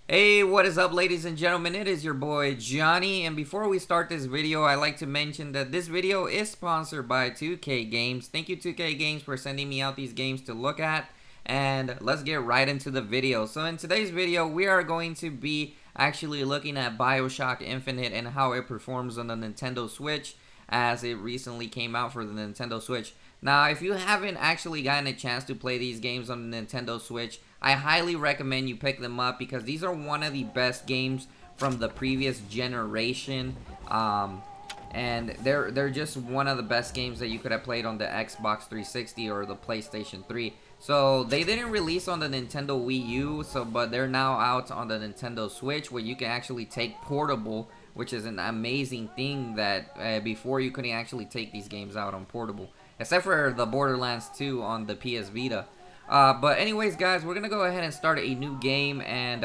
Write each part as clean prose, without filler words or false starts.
Hey, what is up, ladies and gentlemen? It is your boy Johnny, and before we start this video, I like to mention that this video is sponsored by 2K Games. Thank you, 2K Games, for sending me out these games to look at, and let's get right into the video. So in today's video, we are going to be actually looking at Bioshock Infinite and how it performs on the Nintendo Switch, as it recently came out for the Nintendo Switch. Now, if you haven't actually gotten a chance to play these games on the Nintendo Switch, I highly recommend you pick them up because these are one of the best games from the previous generation. And they're just one of the best games that you could have played on the Xbox 360 or the PlayStation 3. So they didn't release on the Nintendo Wii U, but they're now out on the Nintendo Switch, where you can actually take portable, which is an amazing thing that before you couldn't actually take these games out on portable, except for the Borderlands 2 on the PS Vita. But anyways, guys, we're gonna go ahead and start a new game, and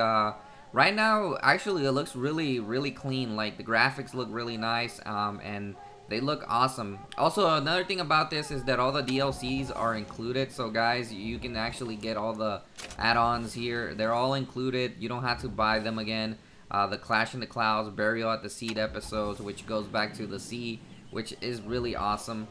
right now, actually, it looks really clean. Like, the graphics look really nice, and they look awesome. Also, another thing about this is that all the DLCs are included. So guys, you can actually get all the add-ons here. They're all included. You don't have to buy them again. The Clash in the Clouds, Burial at the Sea episodes, which goes back to the sea, which is really awesome.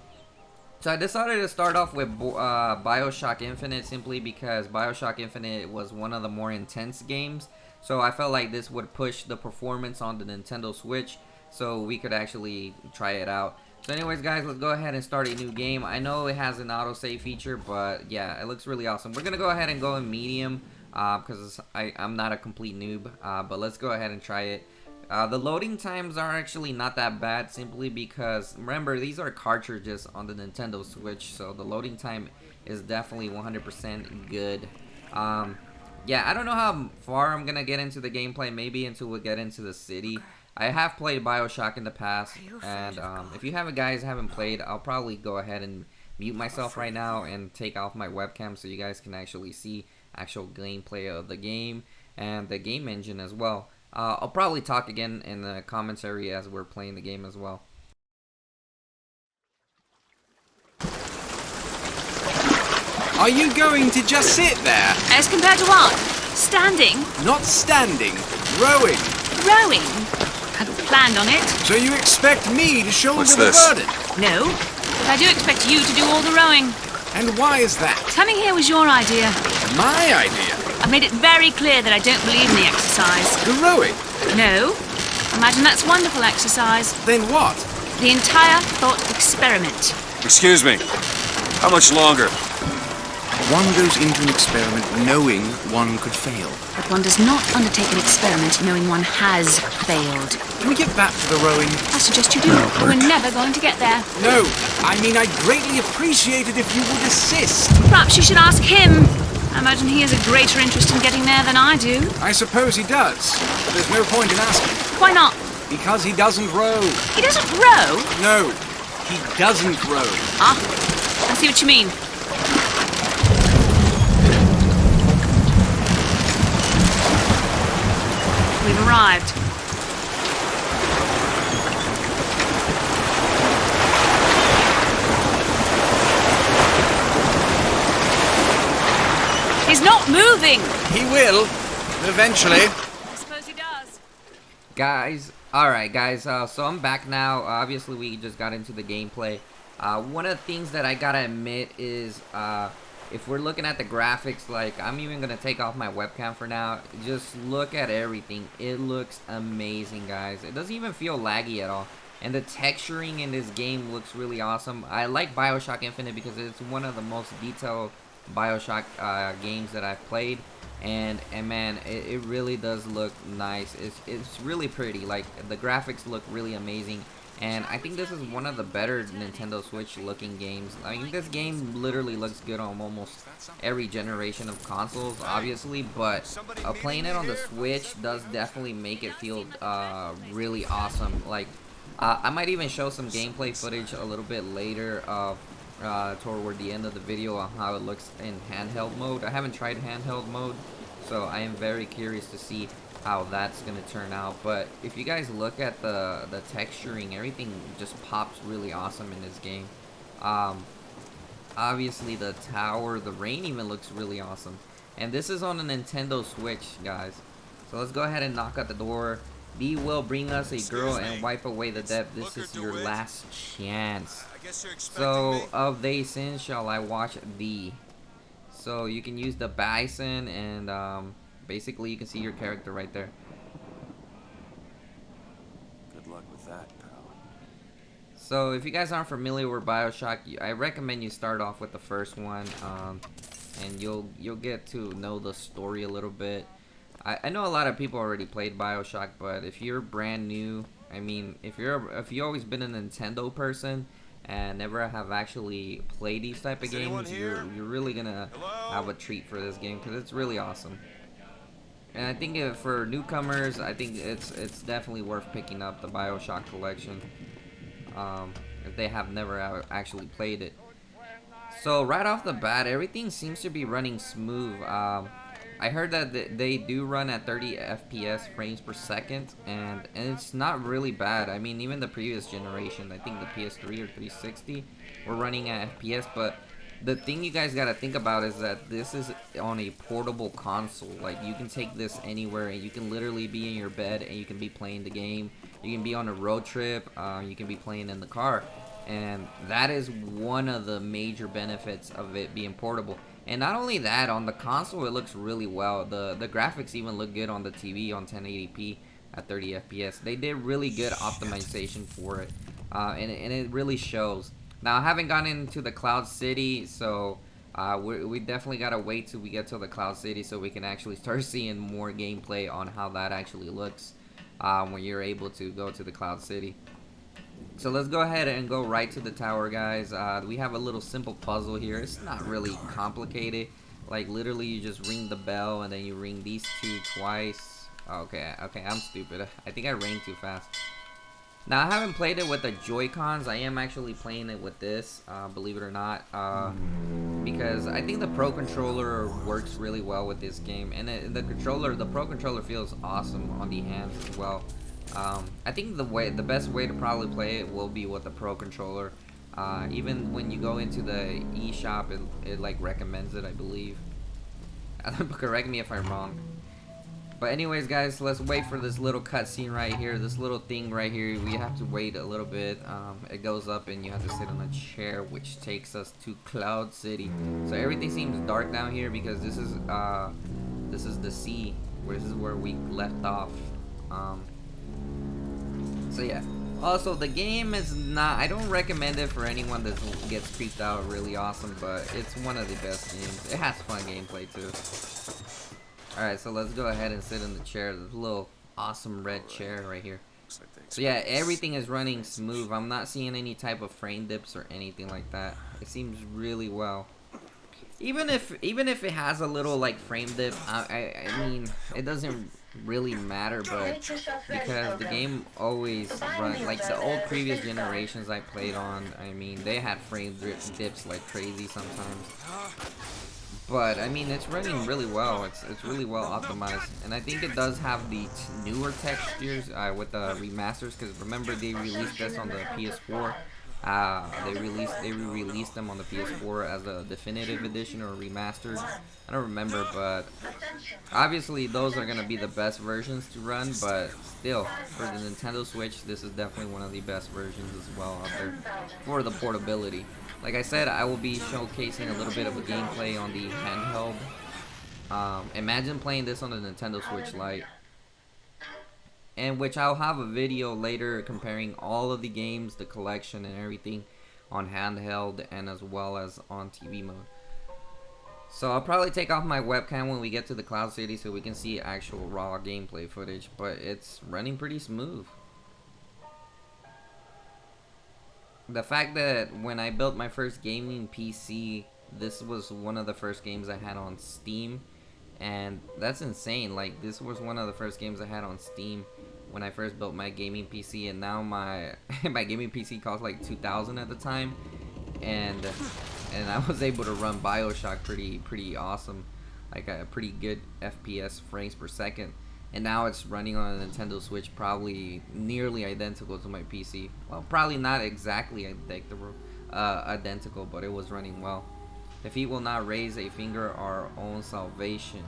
So I decided to start off with Bioshock Infinite, simply because Bioshock Infinite was one of the more intense games. So I felt like this would push the performance on the Nintendo Switch, so we could actually try it out. So anyways, guys, let's go ahead and start a new game. I know it has an autosave feature, but yeah, it looks really awesome. We're going to go ahead and go in medium, because I'm not a complete noob, but let's go ahead and try it. The loading times are actually not that bad, simply because, remember, these are cartridges on the Nintendo Switch, so the loading time is definitely 100% good. Yeah, I don't know how far I'm gonna get into the gameplay, maybe until we get into the city. I have played Bioshock in the past, and if you guys haven't played, I'll probably go ahead and mute myself right now and take off my webcam so you guys can actually see actual gameplay of the game and the game engine as well. I'll probably talk again in the commentary as we're playing the game as well. Are you going to just sit there? As compared to what? Standing? Not standing, rowing. Rowing? Hadn't planned on it. So you expect me to shoulder What's the this? burden? No, but I do expect you to do all the rowing. And why is that? Coming here was your idea. My idea? I've made it very clear that I don't believe in the exercise. The rowing? No. Imagine that's wonderful exercise. Then what? The entire thought experiment. Excuse me. How much longer? One goes into an experiment knowing one could fail. But one does not undertake an experiment knowing one has failed. Can we get back to the rowing? I suggest you do. We're never going to get there. No, I mean, I'd greatly appreciate it if you would assist. Perhaps you should ask him. I imagine he has a greater interest in getting there than I do. I suppose he does, but there's no point in asking. Why not? Because he doesn't row. He doesn't row? No, he doesn't row. Ah, I see what you mean. We've arrived. He's not moving! He will, eventually. I suppose he does. Guys, alright guys, so I'm back now. Obviously we just got into the gameplay. One of the things that I gotta admit is, if we're looking at the graphics, like, I'm even gonna take off my webcam for now. Just look at everything. It looks amazing, guys. It doesn't even feel laggy at all. And the texturing in this game looks really awesome. I like Bioshock Infinite because it's one of the most detailed Bioshock games that I've played. And man, it really does look nice. It's really pretty. Like, the graphics look really amazing. And I think this is one of the better Nintendo Switch looking games. I mean, this game literally looks good on almost every generation of consoles, obviously, but playing it on the Switch does definitely make it feel really awesome. Like, I might even show some gameplay footage a little bit later toward the end of the video on how it looks in handheld mode. I haven't tried handheld mode, so I am very curious to see how that's gonna turn out. But if you guys look at the texturing, everything just pops really awesome in this game. Obviously the tower, the rain even looks really awesome. And this is on a Nintendo Switch, guys. So let's go ahead and knock at the door. B will bring us a girl and wipe away the debt. This is your last chance. So of they sins shall I watch thee. So you can use the bison and basically you can see your character right there. Good luck with that, pal. So if you guys aren't familiar with Bioshock, I recommend you start off with the first one, and you'll get to know the story a little bit. I know a lot of people already played Bioshock, but if you're brand new, I mean, if you always been a Nintendo person and never have actually played these type of games, you're really gonna have a treat for this game because it's really awesome. And I think for newcomers, I think it's definitely worth picking up the Bioshock collection if they have never actually played it. So right off the bat, everything seems to be running smooth. I heard that they do run at 30 FPS frames per second, and it's not really bad. I mean, even the previous generation, I think the PS3 or 360 were running at FPS, but the thing you guys gotta think about is that this is on a portable console. Like, you can take this anywhere, and you can literally be in your bed, and you can be playing the game. You can be on a road trip, you can be playing in the car, and that is one of the major benefits of it being portable. And not only that, on the console it looks really well. The graphics even look good on the TV on 1080p at 30 FPS. They did really good optimization for it, and it really shows. Now, I haven't gone into the Cloud City, so we definitely gotta wait till we get to the Cloud City so we can actually start seeing more gameplay on how that actually looks when you're able to go to the Cloud City. So let's go ahead and go right to the tower, guys. We have a little simple puzzle here. It's not really complicated. Like, literally you just ring the bell and then you ring these two twice. Okay, I'm stupid. I think I rang too fast. Now, I haven't played it with the Joy-Cons. I am actually playing it with this, believe it or not, because I think the Pro Controller works really well with this game, and the Pro Controller feels awesome on the hands as well. I think the best way to probably play it will be with the Pro Controller. Even when you go into the eShop, it like recommends it, I believe. Correct me if I'm wrong. But anyways, guys, let's wait for this little cutscene right here. This little thing right here, we have to wait a little bit. It goes up and you have to sit on a chair, which takes us to Cloud City. So everything seems dark down here because this is the sea. This is where we left off. So yeah. Also, the game is not, I don't recommend it for anyone that gets creeped out really awesome, but it's one of the best games. It has fun gameplay too. Alright, so let's go ahead and sit in the chair, this little awesome red chair right here. So yeah, everything is running smooth. I'm not seeing any type of frame dips or anything like that. It seems really well. Even if it has a little like frame dip, I mean, it doesn't really matter, but because the game always run like the old previous generations I played on, I mean, they had frame dips like crazy sometimes. But I mean, it's running really well. It's really well optimized, and I think it does have the newer textures with the remasters. Because remember, they released this on the PS4. They re-released them on the PS4 as a definitive edition or remastered. I don't remember, but obviously those are gonna be the best versions to run. But still, for the Nintendo Switch, this is definitely one of the best versions as well out there for the portability. Like I said, I will be showcasing a little bit of a gameplay on the handheld. Imagine playing this on the Nintendo Switch Lite. And which I'll have a video later comparing all of the games, the collection and everything on handheld and as well as on TV mode. So I'll probably take off my webcam when we get to the Cloud City so we can see actual raw gameplay footage, but it's running pretty smooth. The fact that when I built my first gaming PC, this was one of the first games I had on Steam, and that's insane. Like, this was one of the first games I had on Steam when I first built my gaming PC, and now my my gaming PC cost like $2,000 at the time, and I was able to run Bioshock pretty awesome, like a pretty good FPS frames per second. And now it's running on a Nintendo Switch, probably nearly identical to my PC. Well, probably not exactly identical, but it was running well. If he will not raise a finger, our own salvation.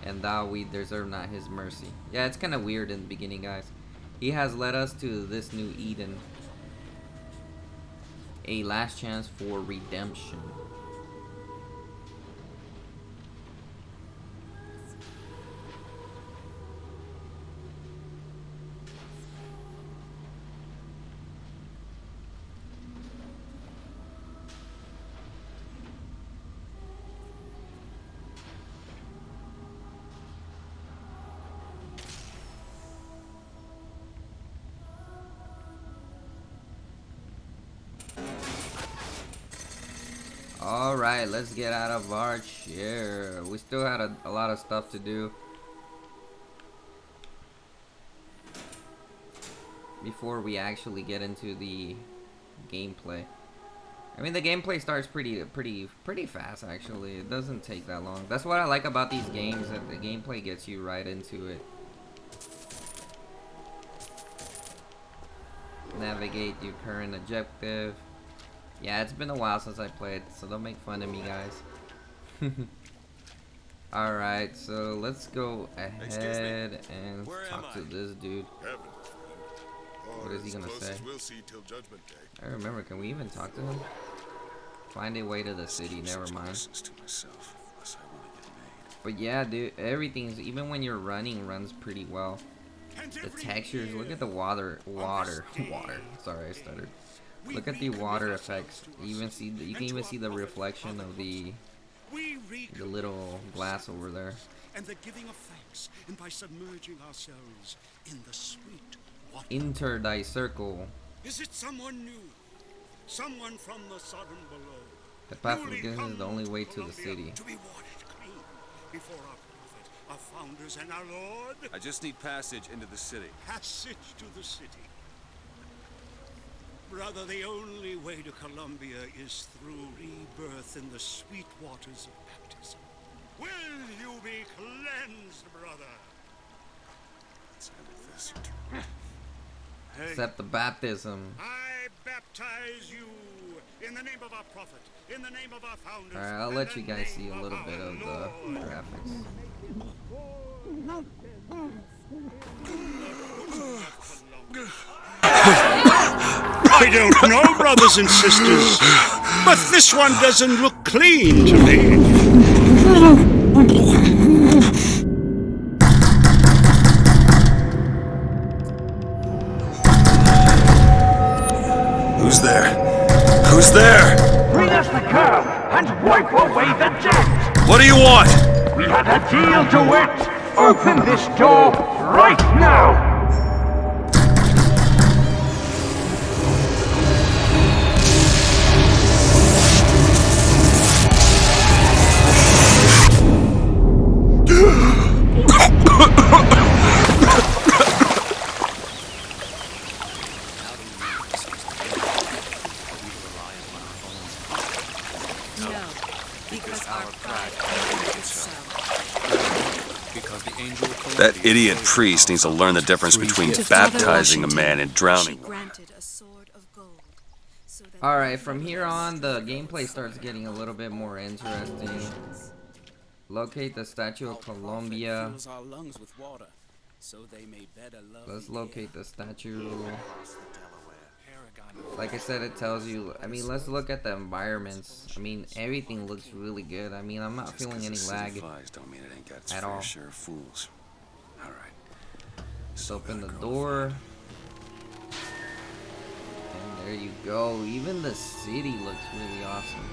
and thou we deserve not his mercy. Yeah, it's kind of weird in the beginning, guys. He has led us to this new Eden. A last chance for redemption. Alright, let's get out of our chair. We still had a lot of stuff to do before we actually get into the gameplay. I mean, the gameplay starts pretty fast, actually. It doesn't take that long. That's what I like about these games, that the gameplay gets you right into it. Navigate your current objective. Yeah, it's been a while since I played, so don't make fun of me, guys. Alright, so let's go ahead and talk to this dude. What is he gonna say? I remember, can we even talk to him? Find a way to the city, never mind. But yeah, dude, everything's, even when you're running, runs pretty well. The textures, look at the water. Sorry, I stuttered. Look at the water effects. You can even see the reflection of the little glass over there. And the giving of thanks, and by submerging ourselves in the sweet water. Enter thy circle. Is it someone new? Someone from the Sodom below? The path of forgiveness is the only way to the city. To be watered clean before our prophet, our founders, and our Lord. I just need passage into the city. Passage to the city. Brother, the only way to Columbia is through rebirth in the sweet waters of baptism. Will you be cleansed, brother? Let's end this. Accept the baptism. I baptize you in the name of our prophet, in the name of our founders. Alright, I'll let you guys see a little bit of the graphics. I don't know, brothers and sisters, but this one doesn't look clean to me. Who's there? Who's there? Bring us the curb and wipe away the debt! What do you want? We had a deal to it! Open this door right now! That idiot priest needs to learn the difference between baptizing a man and drowning one. Alright, from here on, the gameplay starts getting a little bit more interesting. Locate the Statue of Columbia. Let's locate the statue. Like I said, it tells you, I mean, let's look at the environments. I mean, everything looks really good. I mean, I'm not feeling any lag at all. Just open the door. And there you go. Even the city looks really awesome.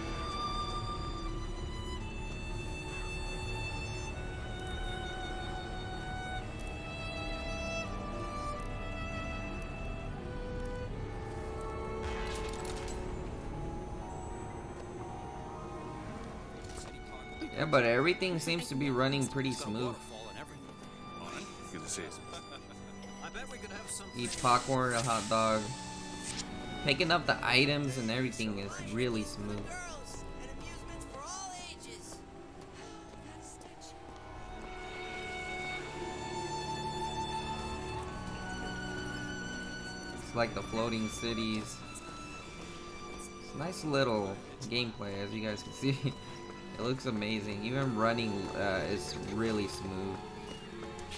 Yeah, but everything seems to be running pretty smooth. Eat popcorn, a hot dog. Picking up the items and everything is really smooth. It's like the floating cities. It's a nice little gameplay, as you guys can see. It looks amazing. Even running is really smooth.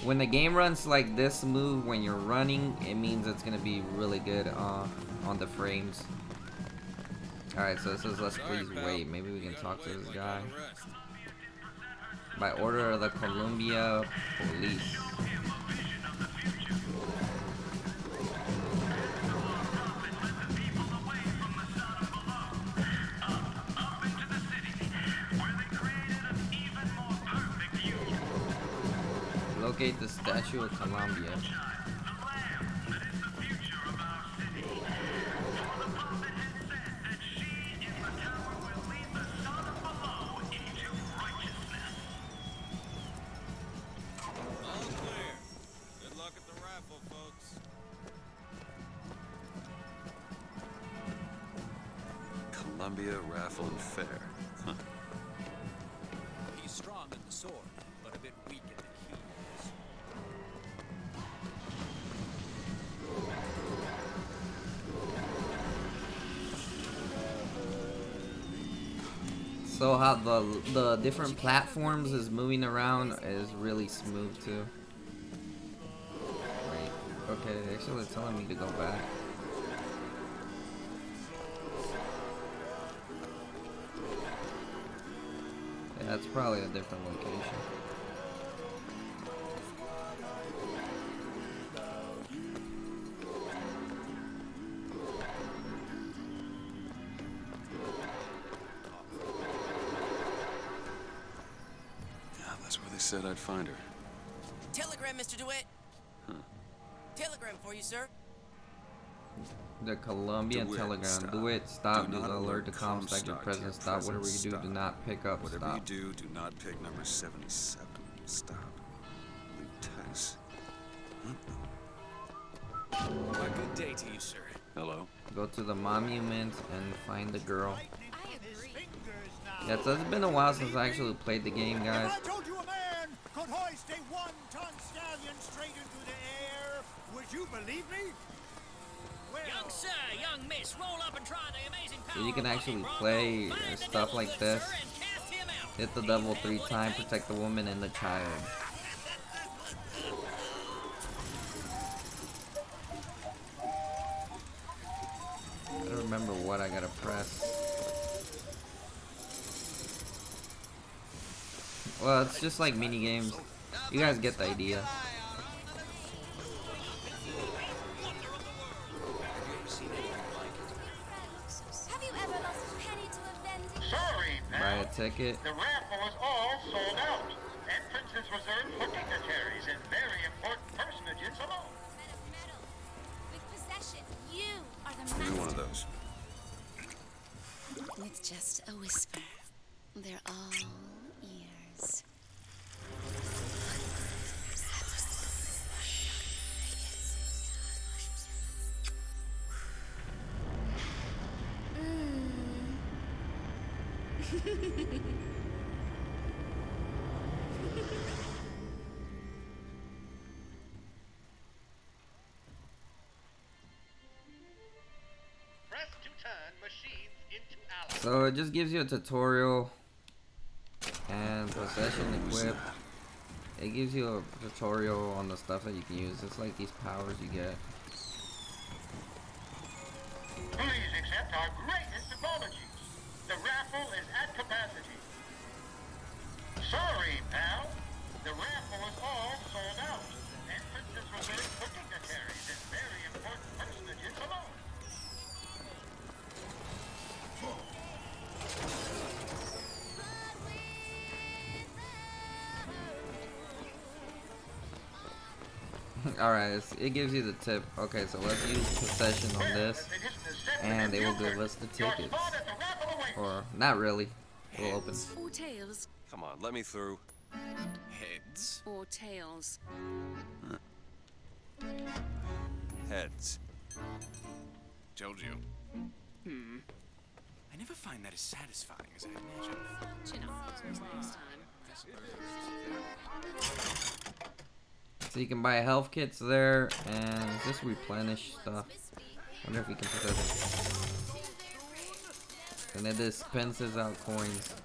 When the game runs like this smooth when you're running, it means it's gonna be really good on the frames. Alright, so it says let's please wait. Maybe we can talk to this guy. By order of the Columbia Police. Locate the Statue of Columbia. Good luck at the raffle, folks. Columbia Raffle and Fair. Huh. He's strong in the sword, but a bit weak in the keys. So how the different platforms is moving around is really smooth too. Wait, okay, actually it's telling me to go back. Yeah, that's probably a different location. That's where they said I'd find her. Telegram, Mr. DeWitt. Telegram for you, sir. The Colombian DeWitt, Telegram. stop. DeWitt, stop. Do Do not not alert the Comstock Comstock, your to presence. your Stop. Whatever you presence. do, do Stop. not pick up. Whatever Stop. you do not pick number 77. Stop. Leave Titus. A good day to you, sir. Hello. Go to the monument and find the girl. I agree. Yeah, so it's been a while since I actually played the game, guys. If I told you a man could hoist a 1-ton stallion straight into the air, would you believe me? Well, Young sir, young miss, roll up and try the amazing power. So you can of actually Bucky play Bronco. Find the stuff devil, like good this. sir, and cast him out. Hit the devil 3 times, protect the woman and the child. I don't remember what I gotta press. Well, it's just like mini games. You guys get the idea. Have you ever lost a penny to a vending? Sorry, Buy pal. a ticket. The raffle is all sold out. Entrance is reserved for dignitaries and very important personages alone. Men of metal. With possession, you are the Give me one of master. those. With just a whisper, they're all ears. Press to turn machines into allies. So it just gives you a tutorial and possession equip. It gives you a tutorial on the stuff that you can use. It's like these powers you get. Please accept our greatest apologies. The raffle is at capacity. Sorry, pal. The raffle is all sold out. Entrance is reserved for dignitaries and very important personages alone. Alright, it gives you the tip. Okay, so let's use possession on this, and they will give us the tickets. Or, not really. We'll open. Or tails. Come on, let me through. Heads. Or tails. Heads. Told you. I never find that as satisfying as I imagined. Chin up. Next time. So you can buy health kits there, and just replenish stuff. Wonder if you can put this. And it dispenses out coins.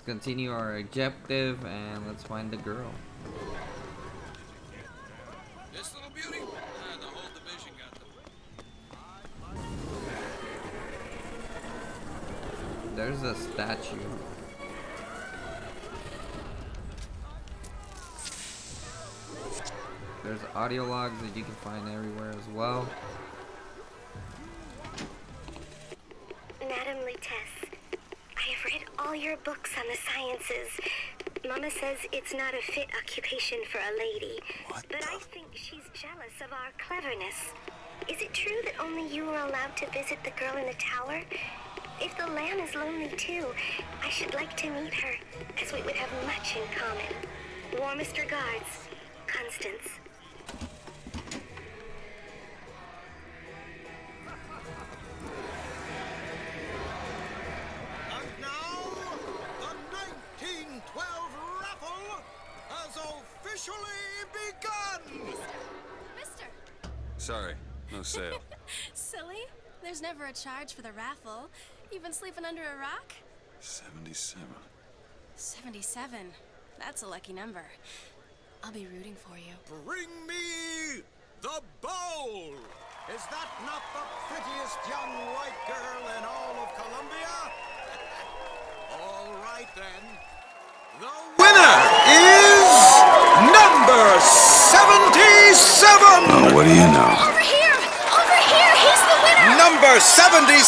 Let's continue our objective and let's find the girl. This little beauty? The whole division got them. There's a statue. There's audio logs that you can find everywhere as well. Madame Lutece, I have read all your books on the sciences. Mama says it's not a fit occupation for a lady. But I think she's jealous of our cleverness. Is it true that only you were allowed to visit the girl in the tower? If the lamb is lonely too, I should like to meet her, as we would have much in common. Warmest regards, Constance. And now, the 1912 raffle has officially begun! Mister! Sorry, no sale. Silly. There's never a charge for the raffle. You've been sleeping under a rock? 77. 77. That's a lucky number. I'll be rooting for you. Bring me the bowl! Is that not the prettiest young white girl in all of Columbia? All right then. The winner is number 77! Oh, what do you know? Over here! Over here! He's the winner! Number 77,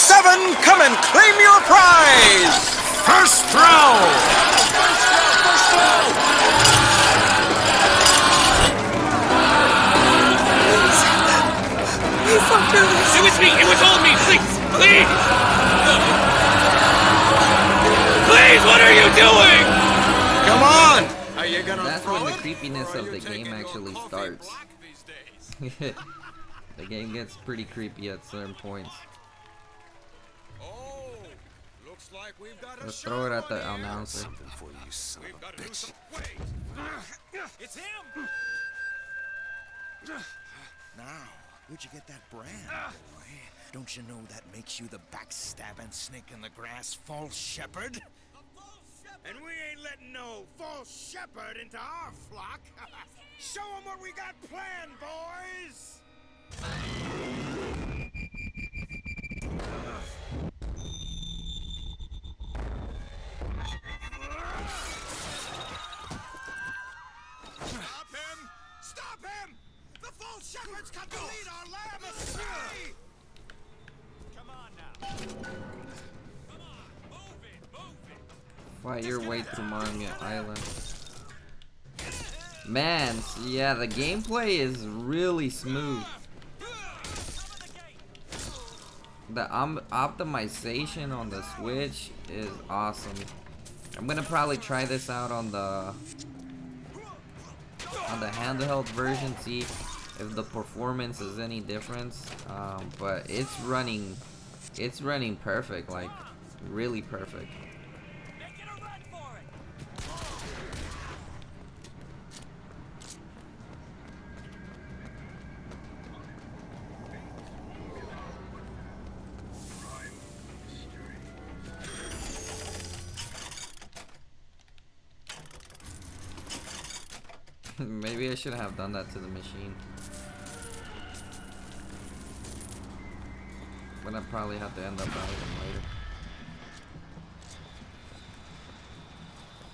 come and claim your prize! First throw! First throw! It was me! It was all me! Please! Please! Please, what are you doing? Come on! Are you gonna That's throw when the it? creepiness Or are of you the taking game your actually coffee starts. black these days? The game gets pretty creepy at certain points. Oh, looks like we've got a Let's throw it at the show on here. announcer. Something for you, son We've of got a to do bitch. some. Wait. It's him. Now, where'd you get that brand, boy? Don't you know that makes you the backstabbing snake in the grass false shepherd? And we ain't letting no false shepherd into our flock. Show 'em what we got planned, boys. Stop him! Stop him! The false shepherd's got to lead our lamb astray! Come on now. Come on, move it, move it. Fight your way through Marmia Island. Man, yeah, the gameplay is really smooth. The optimization on the Switch is awesome. I'm gonna probably try this out on the handheld version, see if the performance is any difference. But it's running perfect, like really perfect. Maybe I should have done that to the machine. But I probably have to end up buying them later.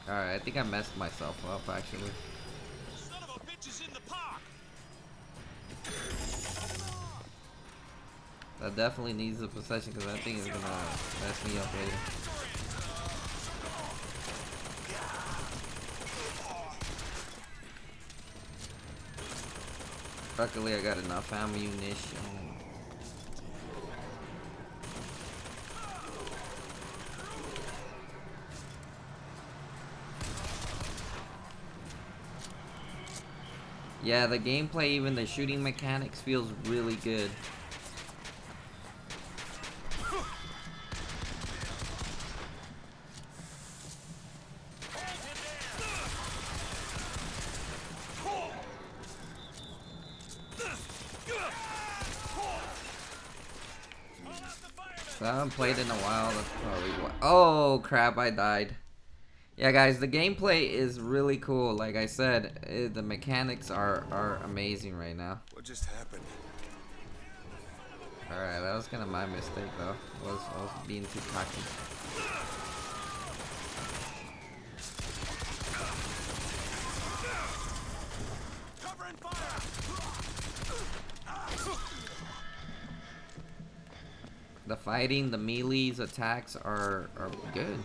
Alright, I think I messed myself up actually. Son of a bitch is in the park. That definitely needs the possession because I think it's gonna mess me up later. Luckily I got enough ammunition. Yeah, the gameplay, even the shooting mechanics feels really good. I haven't played in a while, that's probably why. Oh crap, I died. Yeah, guys, the gameplay is really cool. Like I said, the mechanics are amazing right now. What just happened? Alright, that was kind of my mistake, though. I was being too cocky. The fighting, the melee's attacks are good.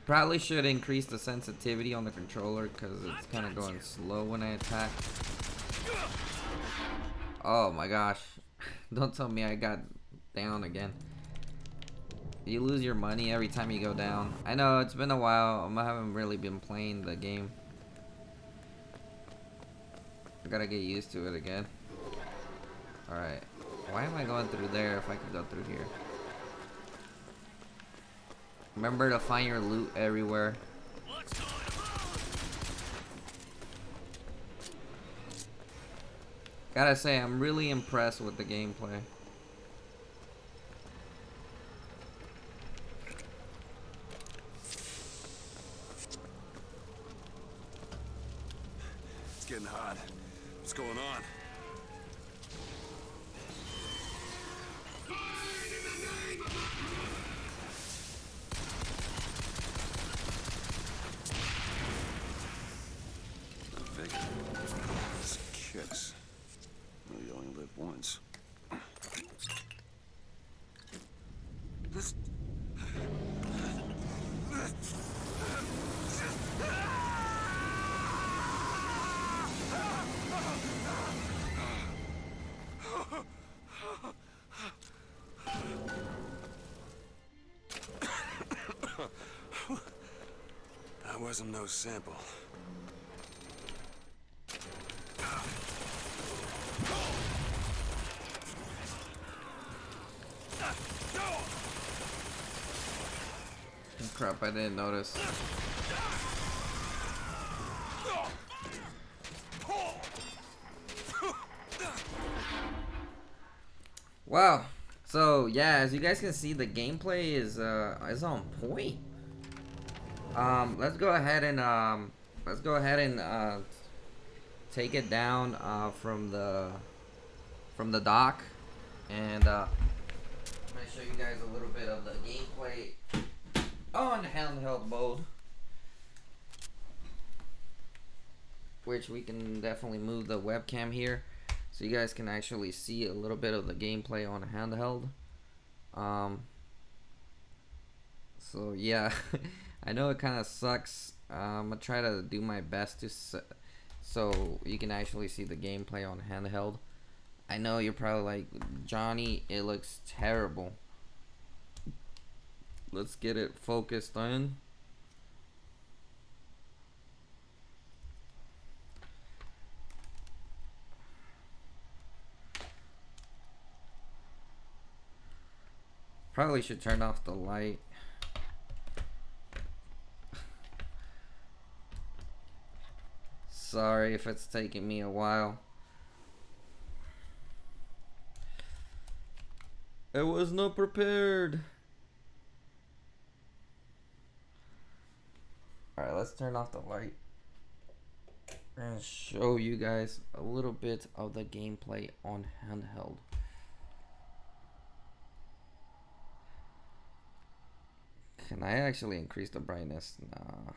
Probably should increase the sensitivity on the controller because it's kind of going slow when I attack. Oh my gosh. Don't tell me I got down again. You lose your money every time you go down. I know, it's been a while. I haven't really been playing the game. I gotta get used to it again. Alright. Why am I going through there if I could go through here? Remember to find your loot everywhere. Gotta say, I'm really impressed with the gameplay. It's getting hot. What's going on? Kicks. Well, you only live once. That wasn't no sample. Crap, I didn't notice. Wow. So yeah, as you guys can see, the gameplay is on point. Let's go ahead and take it down from the dock, and I'm gonna show you guys a little bit of the gameplay on handheld mode, which we can definitely move the webcam here so you guys can actually see a little bit of the gameplay on handheld. So yeah, I know it kind of sucks. I'm gonna try to do my best to so you can actually see the gameplay on handheld. I know you're probably like, Johnny, it looks terrible. Let's get it focused on. Probably should turn off the light. Sorry if it's taking me a while. I was not prepared. Alright, let's turn off the light and show you guys a little bit of the gameplay on handheld. Can I actually increase the brightness? Nah.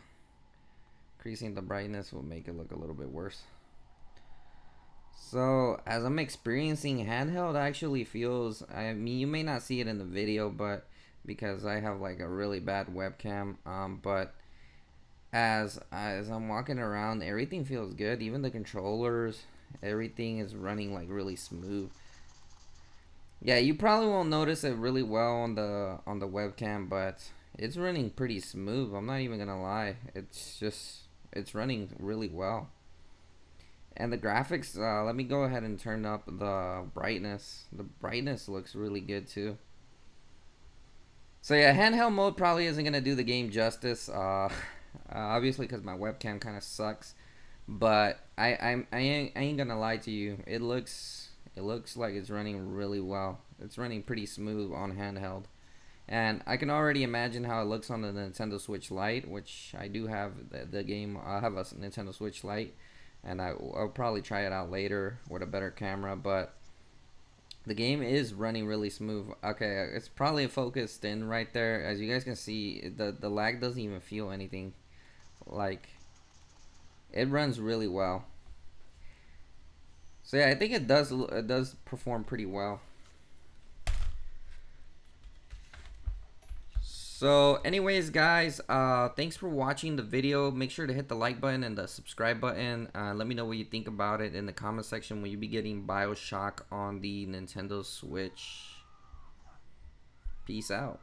Increasing the brightness will make it look a little bit worse. So, as I'm experiencing handheld, actually feels, I mean, you may not see it in the video, but because I have like a really bad webcam, but as I'm walking around, everything feels good. Even the controllers, everything is running like really smooth. Yeah, you probably won't notice it really well on the webcam, but it's running pretty smooth. I'm not even gonna lie. It's running really well. And the graphics, let me go ahead and turn up the brightness. The brightness looks really good too. So yeah, handheld mode probably isn't gonna do the game justice, obviously because my webcam kind of sucks. But I ain't gonna lie to you. It looks like it's running really well. It's running pretty smooth on handheld. And I can already imagine how it looks on the Nintendo Switch Lite, which I do have the game. I have a Nintendo Switch Lite, and I'll probably try it out later with a better camera. But the game is running really smooth. Okay, it's probably focused in right there. As you guys can see, the lag doesn't even feel anything. Like, it runs really well. So yeah, I think it does perform pretty well. So anyways, guys, thanks for watching the video. Make sure to hit the like button and the subscribe button. Let me know what you think about it in the comment section. Will you be getting Bioshock on the Nintendo Switch? Peace out.